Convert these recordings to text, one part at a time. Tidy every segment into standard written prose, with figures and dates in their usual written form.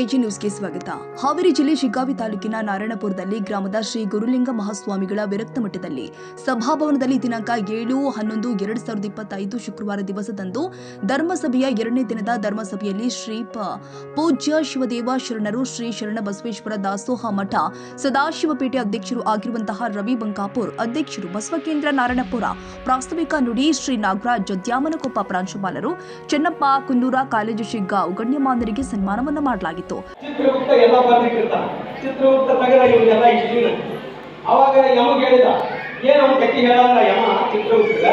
AG ನ್ಯೂಸ್ಗೆ ಸ್ವಾಗತ. ಹಾವೇರಿ ಜಿಲ್ಲೆ ಶಿಗ್ಗಾವಿ ತಾಲೂಕಿನ ನಾರಾಯಣಪುರದಲ್ಲಿ ಗ್ರಾಮದ ಶ್ರೀ ಗುರುಲಿಂಗ ಮಹಾಸ್ವಾಮಿಗಳ ವಿರಕ್ತ ಮಠದಲ್ಲಿ ಸಭಾಭವನದಲ್ಲಿ ದಿನಾಂಕ 7/11/2025 ಶುಕ್ರವಾರ ದಿವಸದಂದು ಧರ್ಮಸಭೆಯ 2ನೇ ದಿನದ ಧರ್ಮಸಭೆಯಲ್ಲಿ ಶ್ರೀ ಪೂಜ್ಯ ಶಿವದೇವ ಶರಣರು ಶ್ರೀ ಶರಣ ಬಸವೇಶ್ವರ ದಾಸೋಹ ಮಠ ಸದಾಶಿವಪೇಟೆ ಅಧ್ಯಕ್ಷರು ಆಗಿರುವಂತಹ ರವಿ ಬಂಕಾಪುರ್ ಅಧ್ಯಕ್ಷರು, ಬಸವಕೇಂದ್ರ ನಾರಾಯಣಪುರ ಪ್ರಾಸ್ತಾವಿಕ ನುಡಿ ಶ್ರೀ ನಾಗರಾಜ್ ದ್ಯಾಮನಕೊಪ್ಪ ಪ್ರಾಂಶುಪಾಲರು, ಚೆನ್ನಪ್ಪ ಕುನ್ನೂರ ಕಾಲೇಜು ಶಿಗ್ಗಾಂವ್ ಗಣ್ಯಮಾನ್ಯರಿಗೆ ಸನ್ಮಾನವನ್ನು ಮಾಡಲಾಗಿತ್ತು. ಚಿತ್ರಗುಪ್ತ ಎಲ್ಲ ಬರ್ಲಿಕ್ಕಿರ್ತಾನೆ. ಚಿತ್ರಗುಪ್ತ ತಗದ ಇವನ್ನೆಲ್ಲ ಇಷ್ಟಿನ ಅವಾಗ ಯಮಗೆ ಹೇಳಿದ ಏನು ಕಟ್ಟಿ ಹೇಳಲ್ಲ ಯಮ ಚಿತ್ರಗುಪ್ತ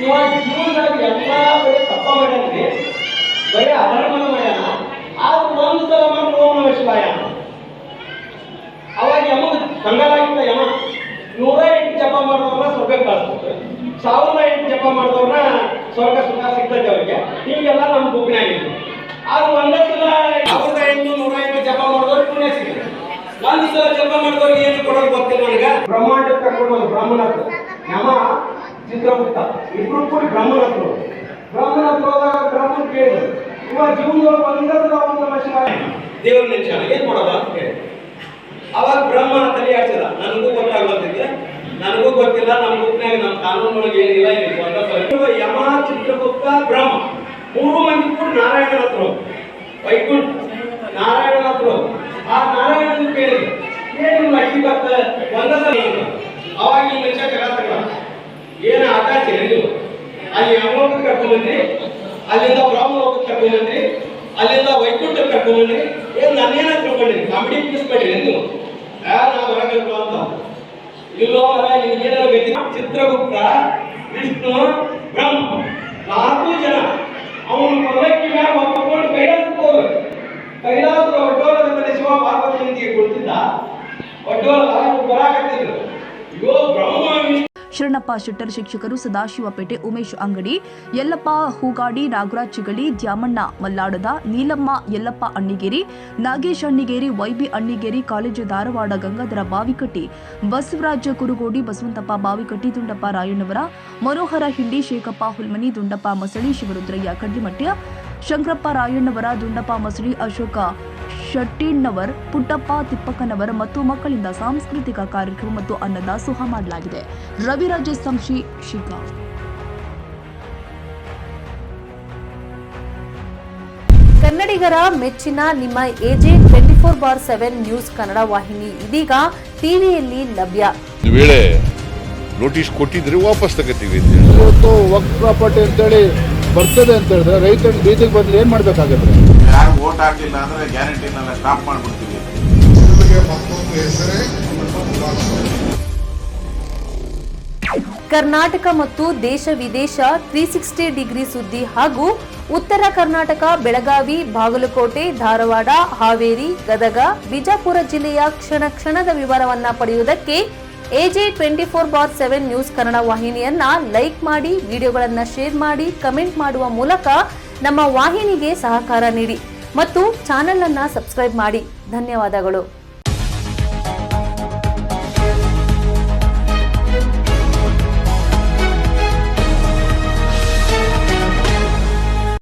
ಇವಾಗ ಜೀವನದಾಗ ಎಲ್ಲ ಬರೀ ತಪ್ಪ ಮಾಡ್ಯಾನ್ರಿ, ಬರೀ ಅಧರ್ಮನ ಮಾಡ್ಯಾನ. ಆದ್ರೂ ಒಂದು ಸಲ ಮಾತ್ರ ಓಂ ನಮಃ ಶಿವಾಯ ಅವಾಗ ಯಮಗ ಕಂಗಾಲಾಗಿದ್ದ ಯಮ 108 ಜಪ ಮಾಡಿದವ್ರನ್ನ ಸ್ವರ್ಗಕ್ಕೆ ಕಳಿಸ್ತಾರೆ, 1008 ಜಪ ಮಾಡಿದವ್ರನ್ನ ಸ್ವರ್ಗ ಸುಖ ಸಿಗ್ತೈತೆ ಅವ್ರಿಗೆ. ಹೀಗೆಲ್ಲ ನಮ್ಮ ಬುಕ್ನಾಗಿತ್ತು. ಆದ್ರೂ ಒಂದೇ ಸಲ 108 ಜಪ ಮಾಡಿದವ್ರು ಪುಣ್ಯ ಸಿಗುತ್ತೆ. ಒಂದು ಸಲ ಜಪ ಮಾಡಿದವ್ರಿಗೆ ಏನು ಕೊಡೋದು ಗೊತ್ತಿಲ್ಲ ನನಗೆ. ಬ್ರಹ್ಮಾಂಡಕ್ಕೆ ಕರ್ಕೊಂಡು ಬ್ರಾಹ್ಮಣತ್ವ ಯಮ ಚಿತ್ರಗುಪ್ತ ಇಬ್ರು ಕೂಡ ಬ್ರಾಹ್ಮಣತ್ವ ಹೋದಾಗ ಬ್ರಾಹ್ಮಣ ಕೇಳಿದ್ರು ಇವಾಗ ಜೀವನದೊಳಗೆ ಒಂದೇ ಸಲ ಓಂ ನಮಃ ಶಿವಾಯ ದೇವ್ರ ನೆನ್ಸಾನ ಏನ್ ಮಾಡೋದು ಅಂತ ಕೇಳಿ. ಅವಾಗ ಬ್ರಹ್ಮನ ತಲೆ ಆಡ್ಸಿದ, ನನಗೂ ಗೊತ್ತಿಲ್ಲ, ನಮ್ಮ ಬುಕ್ನಾಗ ನಮ್ಮ ಕಾನೂನೊಳಗೆ ಏನಿಲ್ಲ ಯಮ ಚಿತ್ರಗುಪ್ತ ಬ್ರಹ್ಮ 3 ಮಂದಿ ಕೂಡ ನಾರಾಯಣನ ಹತ್ರ ವೈಕುಂಠ ನಾರಾಯಣನ ಹತ್ರ ಆ ನಾರಾಯಣನ ಕೇಳಿ ಏನು ಅಡ್ಡಿ ಬರ್ತ ಒಂದಸಲ ಅವಾಗ ಈ ಮನುಷ್ಯ ಜಗತ್ತ ಏನು ಆಕಾಶ ನೀವು ಅಲ್ಲಿ ಯಮಲೋಕಕ್ಕೆ ಕರ್ಕೊಂಡ್ಬಂದ್ರಿ, ಅಲ್ಲಿಂದ ಬ್ರಹ್ಮಲೋಕಕ್ಕೆ ಕರ್ಕೊಂಡ್ಬಂದ್ರಿ, ಅಲ್ಲಿಂದ ವೈಕುಂಠಕ್ಕೆ ಕರ್ಕೊಂಡ್ಬಂದ್ರಿ, ಏನು ನನ್ನೇನ ತಿಳ್ಕೊಂಡ್ರಿ ಕಾಮಿಡಿ ಪೀಸ್ಬೇಡ್ರಿ ನೀವು ನಾವು ಹೊರಗಲ್ವ ಅಂತ ಇಲ್ಲೋ ಏನಾರ ಗತಿ. ಚಿತ್ರಗುಪ್ತ ವಿಷ್ಣು ಬ್ರಹ್ಮ 4 ಜನ ಅವನು ಪಲ್ಲಕ್ಕಿ ಮ್ಯಾಗ ಹೊತ್ಕೊಂಡು ಕೈಲಾಸಕ್ಕೆ ಹೋಗ್ಬೇಕು. ಕೈಲಾಸದ ಒಡ್ಡೋಲದ ಮೇಲೆ ಶಿವ ಪಾರ್ವತಿಯೊಂದಿಗೆ ಕುಳಿತಿದ್ದ. ಒಡ್ಡೋಲ ಬರಾಕತ್ತಿದ್ರು. ಇಗೋ ಬ್ರಹ್ಮ ಶರಣಪ್ಪ ಶೆಟ್ಟರ್ ಶಿಕ್ಷಕರು, ಸದಾಶಿವಪೇಟೆ ಉಮೇಶ್ ಅಂಗಡಿ, ಯಲ್ಲಪ್ಪ ಹೂಗಾಡಿ, ನಾಗರಾಜ್ ಚಿಗಳಿ, ದ್ಯಾಮಣ್ಣ ಮಲ್ಲಾಡದ, ನೀಲಮ್ಮ ಯಲ್ಲಪ್ಪ ಅಣ್ಣಿಗೇರಿ, ನಾಗೇಶ್ ಅಣ್ಣಿಗೇರಿ, ವೈಬಿ ಅಣ್ಣಿಗೇರಿ ಕಾಲೇಜು ಧಾರವಾಡ, ಗಂಗಾಧರ ಬಾವಿಕಟ್ಟಿ, ಬಸವರಾಜ ಕುರುಗೋಡಿ, ಬಸವಂತಪ್ಪ ಬಾವಿಕಟ್ಟಿ, ದುಂಡಪ್ಪ ರಾಯಣ್ಣವರ, ಮನೋಹರ ಹಿಂಡಿ, ಶೇಖಪ್ಪ ಹುಲ್ಮನಿ, ದುಂಡಪ್ಪ ಮಸಳಿ, ಶಿವರುದ್ರಯ್ಯ ಕಡ್ಲಿಮಟ್ಯ, ಶಂಕರಪ್ಪ ರಾಯಣ್ಣವರ, ದುಂಡಪ್ಪ ಮಸಳಿ, ಅಶೋಕ ಶೆಟ್ಟಿಣ್ಣವರ್, ಪುಟ್ಟಪ್ಪ ತಿಪ್ಪಕ್ಕನವರ್ ಮತ್ತು ಮಕ್ಕಳಿಂದ ಸಾಂಸ್ಕೃತಿಕ ಕಾರ್ಯಕ್ರಮ ಮತ್ತು ಅನ್ನದಾಸೋಹ ಮಾಡಲಾಗಿದೆ. ರವಿರಾಜ ಸಂಶಿ ಶಿಗ್ಗಾಂವ್. ಕನ್ನಡಿಗರ ಮೆಚ್ಚಿನ ನಿಮ್ಮ ಎಜೆ 24/7 ನ್ಯೂಸ್ ಕನ್ನಡ ವಾಹಿನಿ ಇದೀಗ ಟಿವಿಯಲ್ಲಿ ಲಭ್ಯ. ವೇಳೆ ನೋಟಿಸ್ ಕೊಟ್ಟಿದ್ರೆ ವಾಪಸ್ ತಗೋತೀವಿ. ಇವತ್ತು ವಕ್ಫ್ ಪ್ರಾಪರ್ಟಿ ಅಂತೇಳಿ ಬರ್ತದೆ ಅಂತ ಹೇಳಿದ್ರೆ ರೈತರ ಬೀದಿಗೆ ಬಂದು ಏನ್ ಮಾಡ್ಬೇಕಾಗತ್ತೆ? ಯಾರು ವೋಟ್ ಹಾಕಲಿಲ್ಲ ಅಂದ್ರೆ ಗ್ಯಾರಂಟಿನೆಲ್ಲ ಸ್ಟಾಪ್ ಮಾಡ್ಬಿಡ್ತೀವಿ. ಕರ್ನಾಟಕ ಮತ್ತು ದೇಶ ವಿದೇಶ 360 ಡಿಗ್ರಿ ಸುದ್ದಿ ಹಾಗೂ ಉತ್ತರ ಕರ್ನಾಟಕ, ಬೆಳಗಾವಿ, ಬಾಗಲಕೋಟೆ, ಧಾರವಾಡ, ಹಾವೇರಿ, ಗದಗ, ಬಿಜಾಪುರ ಜಿಲ್ಲೆಯ ಕ್ಷಣ ಕ್ಷಣದ ವಿವರವನ್ನ ಪಡೆಯುವುದಕ್ಕೆ ಎಜೆ 24/7 ನ್ಯೂಸ್ ಕನ್ನಡ ವಾಹಿನಿಯನ್ನ ಲೈಕ್ ಮಾಡಿ, ವಿಡಿಯೋಗಳನ್ನ ಶೇರ್ ಮಾಡಿ, ಕಮೆಂಟ್ ಮಾಡುವ ಮೂಲಕ ನಮ್ಮ ವಾಹಿನಿಗೆ ಸಹಕಾರ ನೀಡಿ ಮತ್ತು ಚಾನೆಲ್ ಅನ್ನ ಸಬ್ಸ್ಕ್ರೈಬ್ ಮಾಡಿ. ಧನ್ಯವಾದಗಳು.